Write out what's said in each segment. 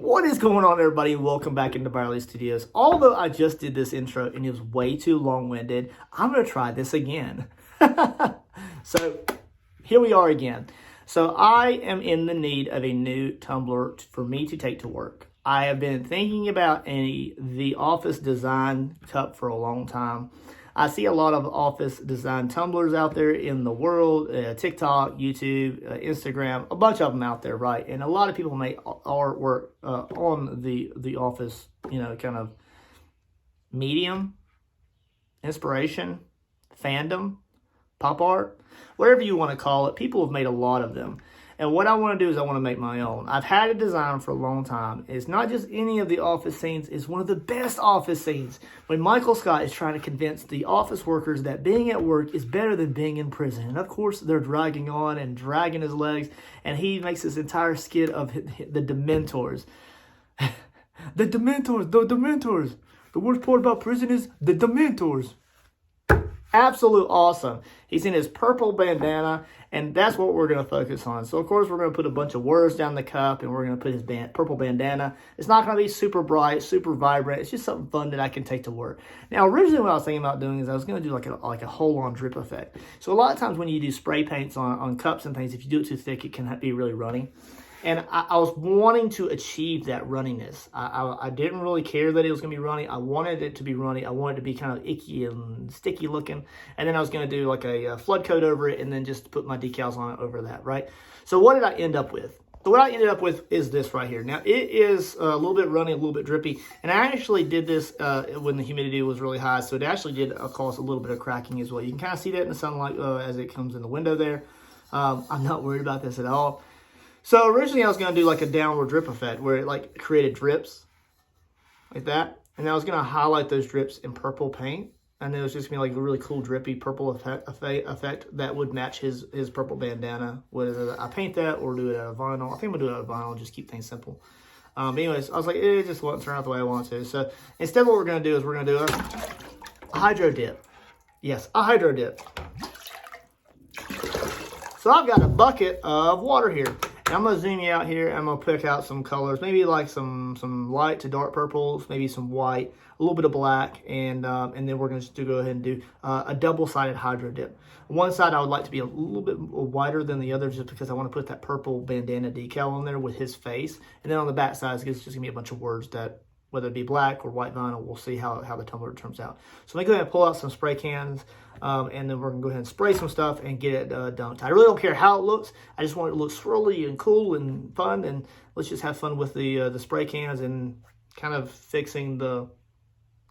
What is going on, everybody? Welcome back into Barley Studios. Although I just did this intro and it was way too long-winded, I'm going to try this again. So here we are again. So I am in the need of a new tumbler for me to take to work. I have been thinking about the office design cup for a long time. I see a lot of office design tumblers out there in the world, TikTok, YouTube, Instagram, a bunch of them out there, right? And a lot of people make artwork on the office, kind of medium, inspiration, fandom, pop art, whatever you want to call it. People have made a lot of them. And what I want to do is I want to make my own. I've had a design for a long time. It's not just any of the office scenes. It's one of the best office scenes. When Micheal Scott is trying to convince the office workers that being at work is better than being in prison. And of course, they're dragging on and dragging his legs. And he makes this entire skit of the dementors. The dementors. The worst part about prison is the dementors. Absolute awesome. He's in his purple bandana, and that's what we're going to focus on. So, of course, we're going to put a bunch of words down the cup, and we're going to put his purple bandana. It's not going to be super bright, super vibrant. It's just something fun that I can take to work. Now, originally what I was thinking about doing is I was going to do like a whole-on drip effect. So, a lot of times when you do spray paints on cups and things, if you do it too thick, it can be really runny. And I was wanting to achieve that runniness. I didn't really care that it was going to be runny. I wanted it to be runny. I wanted it to be kind of icky and sticky looking. And then I was going to do like a flood coat over it and then just put my decals on it over that, right? So what did I end up with? So what I ended up with is this right here. Now, it is a little bit runny, a little bit drippy. And I actually did this when the humidity was really high. So it actually did cause a little bit of cracking as well. You can kind of see that in the sunlight as it comes in the window there. I'm not worried about this at all. So originally I was going to do like a downward drip effect where it like created drips like that. And I was going to highlight those drips in purple paint. And it was just going to be like a really cool drippy purple effect that would match his purple bandana. Whether I paint that or do it out of vinyl. I think I'm going to do it out of vinyl, just keep things simple. Anyways, I was like, it just won't turn out the way I want to. So instead what we're going to do is we're going to do a hydro dip. Yes, a hydro dip. So I've got a bucket of water here. And I'm going to zoom you out here. I'm going to pick out some colors, maybe like some light to dark purples, maybe some white, a little bit of black, and then we're going to just go ahead and do a double-sided hydro dip. One side I would like to be a little bit wider than the other just because I want to put that purple bandana decal on there with his face. And then on the back side, it's just going to be a bunch of words that, whether it be black or white vinyl, we'll see how the tumbler turns out. So I'm going to go ahead and pull out some spray cans, and then we're going to go ahead and spray some stuff and get it dunked. I really don't care how it looks. I just want it to look swirly and cool and fun, and let's just have fun with the spray cans and kind of fixing the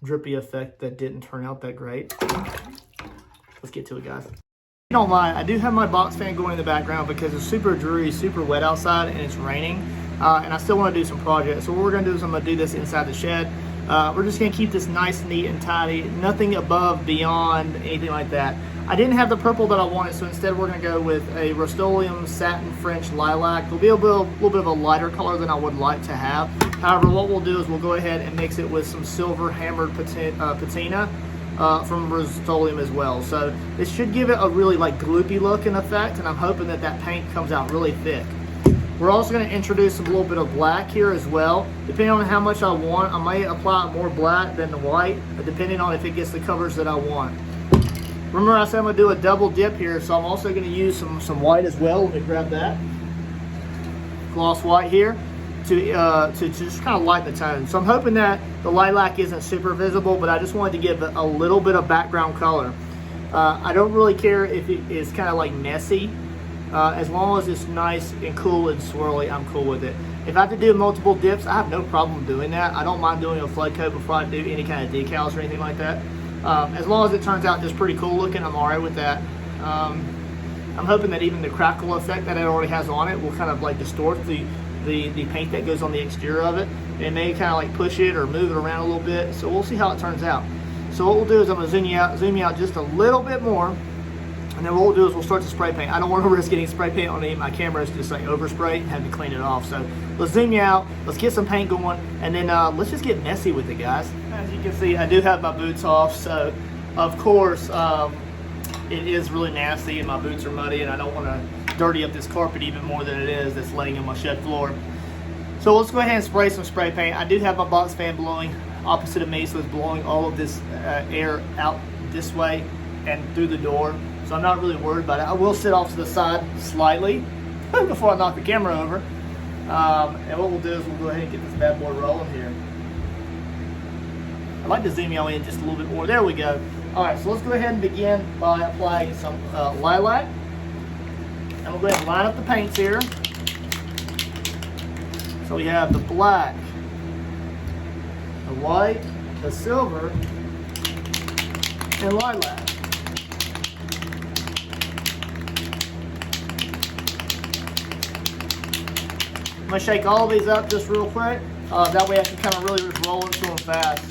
drippy effect that didn't turn out that great. Let's get to it, guys. You don't mind, I do have my box fan going in the background because it's super dreary, super wet outside, and it's raining. And I still want to do some projects. So what we're going to do is I'm going to do this inside the shed. We're just going to keep this nice, neat, and tidy. Nothing above, beyond, anything like that. I didn't have the purple that I wanted, so instead we're going to go with a Rust-Oleum Satin French Lilac. It'll be a little bit of a lighter color than I would like to have. However, what we'll do is we'll go ahead and mix it with some silver hammered patina from Rust-Oleum as well. So this should give it a really like gloopy looking effect, and I'm hoping that that paint comes out really thick. We're also going to introduce a little bit of black here as well. Depending on how much I want, I may apply more black than the white, depending on if it gets the coverage that I want. Remember I said I'm going to do a double dip here, so I'm also going to use some white as well. Let me grab that. Gloss white here to just kind of lighten the tone. So I'm hoping that the lilac isn't super visible, but I just wanted to give a little bit of background color. I don't really care if it is kind of like messy. As long as it's nice and cool and swirly, I'm cool with it. If I have to do multiple dips, I have no problem doing that. I don't mind doing a flood coat before I do any kind of decals or anything like that. As long as it turns out just pretty cool looking, I'm alright with that. I'm hoping that even the crackle effect that it already has on it will kind of like distort the paint that goes on the exterior of it. It may kind of like push it or move it around a little bit. So we'll see how it turns out. So what we'll do is I'm going to zoom you out just a little bit more. And then what we'll do is we'll start to spray paint. I don't want to risk getting spray paint on any of my cameras, just like overspray and have to clean it off. So let's zoom you out, let's get some paint going, and then let's just get messy with it, guys. As you can see, I do have my boots off, so of course it is really nasty and my boots are muddy and I don't want to dirty up this carpet even more than it is that's laying on my shed floor. So let's go ahead and spray some spray paint. I do have my box fan blowing opposite of me, so it's blowing all of this air out this way and through the door. So I'm not really worried about it. I will sit off to the side slightly before I knock the camera over. And what we'll do is we'll go ahead and get this bad boy rolling here. I'd like to zoom y'all in just a little bit more. There we go. All right, so let's go ahead and begin by applying some lilac. And we'll go ahead and line up the paints here. So we have the black, the white, the silver, and lilac. I'm going to shake all of these up just real quick. That way I can kind of really just roll into them fast.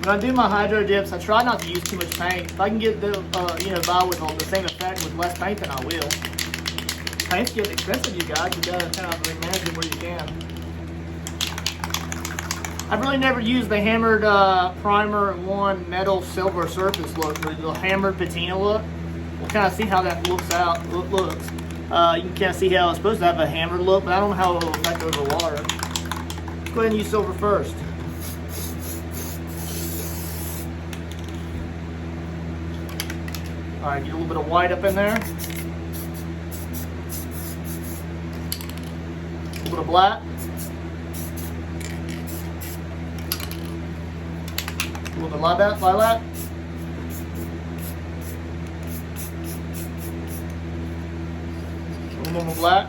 When I do my hydro dips, I try not to use too much paint. If I can get the, by with the same effect with less paint, then I will. Paint's getting expensive, you guys. You gotta kind of manage it where you can. I've really never used the hammered primer one metal silver surface look, the hammered patina look. We'll kind of see how that looks. You can kind of see how it's supposed to have a hammered look, but I don't know how it will affect over water. Let's go ahead and use silver first. All right, get a little bit of white up in there. A little bit of black. A little bit of lilac. A little more black.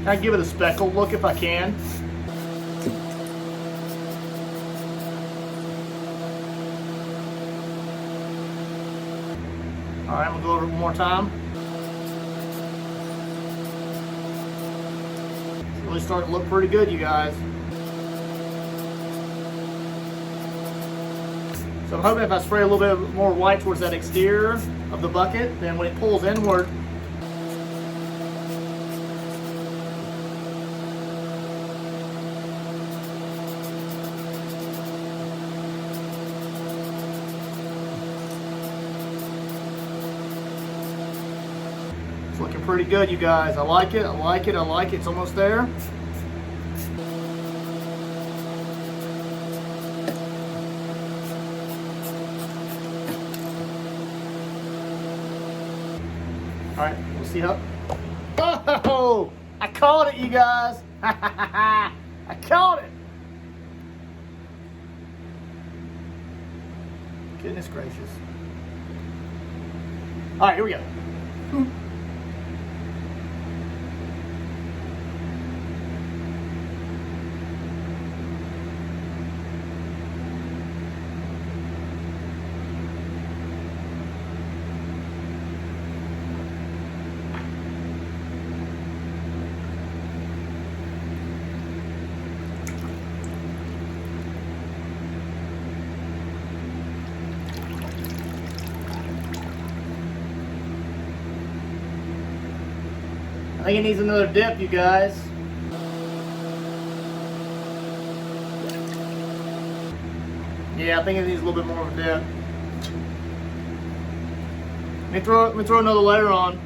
I give it a speckled look if I can. All right, I'm gonna go over it one more time. It's really starting to look pretty good, you guys. So I'm hoping if I spray a little bit more white towards that exterior of the bucket, then when it pulls inward, looking pretty good, you guys. I like it. It's almost there. All right, we'll see how. Oh, I caught it, you guys. I caught it. Goodness gracious. All right, here we go. I think it needs another dip, you guys. Yeah, I think it needs a little bit more of a dip. Let me throw another layer on.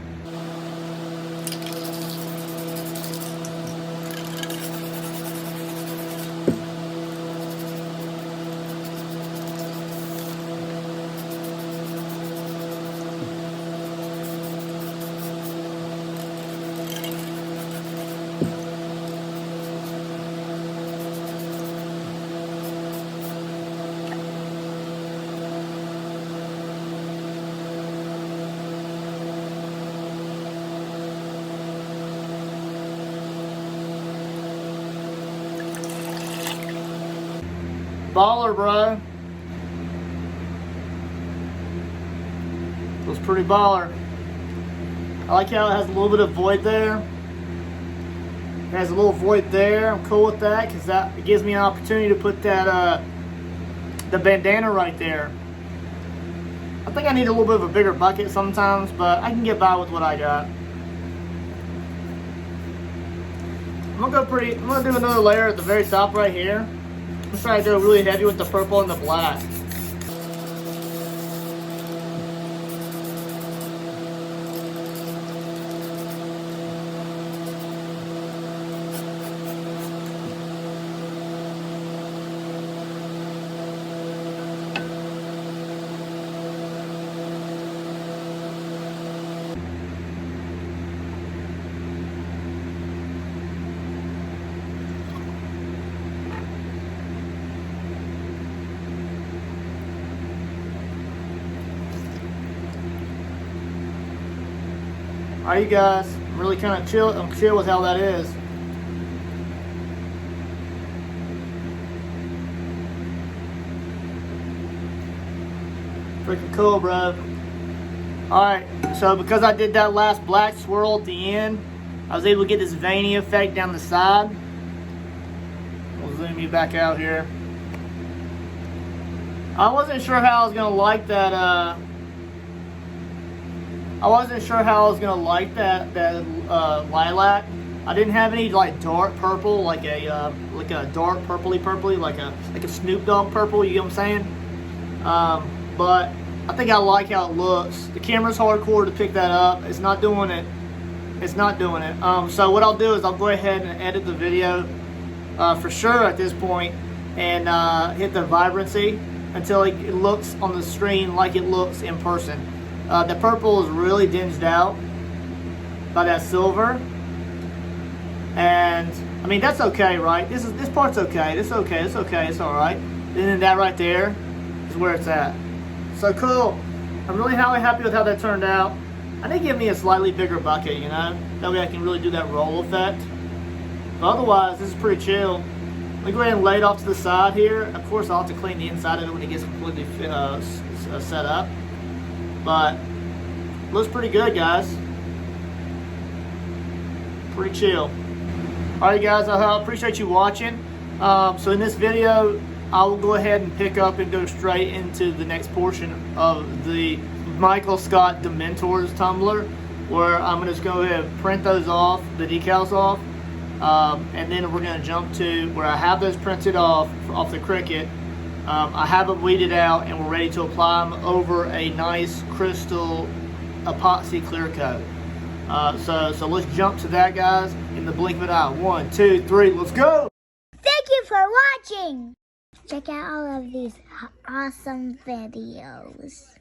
Baller, bro. It was pretty baller. I like how it has a little bit of void there. It has a little void there. I'm cool with that because it gives me an opportunity to put that the bandana right there. I think I need a little bit of a bigger bucket sometimes, but I can get by with what I got. I'm gonna do another layer at the very top right here. I'm gonna try to do it really heavy with the purple and the black. Alright, you guys, I'm really kind of chill. I'm chill with how that is. Freaking cool, bro. Alright, so because I did that last black swirl at the end, I was able to get this veiny effect down the side. We'll zoom you back out here. I wasn't sure how I was gonna like that. I wasn't sure how I was gonna like that lilac. I didn't have any like dark purple, like a dark purpley, like a Snoop Dogg purple. You get what I'm saying? But I think I like how it looks. The camera's hardcore to pick that up. It's not doing it. It's not doing it. So what I'll do is I'll go ahead and edit the video for sure at this point, and hit the vibrancy until it looks on the screen like it looks in person. The purple is really dinged out by that silver, and I mean that's okay, right? This part's okay. This is okay. It's okay. It's all right. And then that right there is where it's at. So cool. I'm really happy with how that turned out. I need to give me a slightly bigger bucket, you know, that way I can really do that roll effect. But otherwise, this is pretty chill. Let me go ahead and lay it off to the side here. Of course, I'll have to clean the inside of it when it gets completely set up. But looks pretty good, guys. Pretty chill. Alright guys, I appreciate you watching. So in this video, I will go ahead and pick up and go straight into the next portion of the Micheal Scott Dementors tumbler, where I'm going to just go ahead and print those off, the decals off. And then we're going to jump to where I have those printed off the Cricut. I have them weeded out and we're ready to apply them over a nice crystal epoxy clear coat. So let's jump to that, guys, in the blink of an eye. 1, 2, 3, let's go! Thank you for watching! Check out all of these awesome videos.